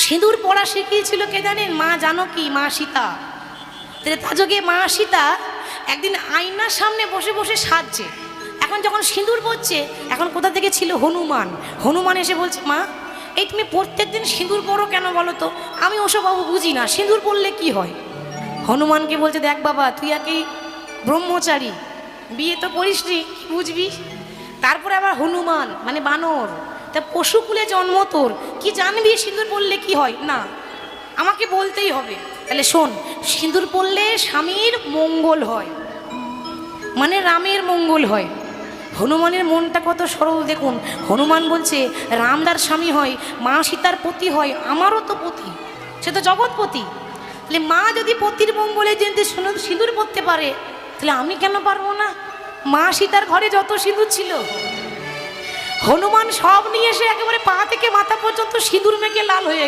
সিঁদুর পরা শিখিয়েছিল কে জানেন? মা জানকী, মা সীতা। তাজকে মা সীতা একদিন আয়নার সামনে বসে বসে সাজছে। এখন যখন সিঁদুর পরছে, এখন কোথা থেকে ছিল? হনুমান। হনুমান এসে বলছে, মা এই তুমি প্রত্যেকদিন সিঁদুর পরো কেন বলো তো? আমি ওসব বাবু বুঝি না, সিঁদুর পরলে কি হয়? হনুমানকে বলছে, দেখ বাবা, তুই একই ব্রহ্মচারী, বিয়ে তো করিসনি, বুঝবি? তারপরে আবার হনুমান মানে বানর, তা পশুকুলে জন্ম তোর, কি জানবি সিঁদুর পরলে কি হয়? না, আমাকে বলতেই হবে। তাহলে শোন, সিঁদুর পরলে স্বামীর মঙ্গল হয়, মানে রামের মঙ্গল হয়। হনুমানের মনটা কত সরল দেখুন। হনুমান বলছে, রামদার স্বামী হয়, মা সীতার পতি হয়, আমারও তো পতি, সে তো জগৎপতি। তাহলে মা যদি পতির মঙ্গলে যদি সিঁদুর পরতে পারে, তাহলে আমি কেন পারবো না? মা সীতার ঘরে যত সিঁদুর ছিল, হনুমান সব নিয়ে এসে একেবারে পা থেকে মাথা পর্যন্ত সিঁদুর মেখে লাল হয়ে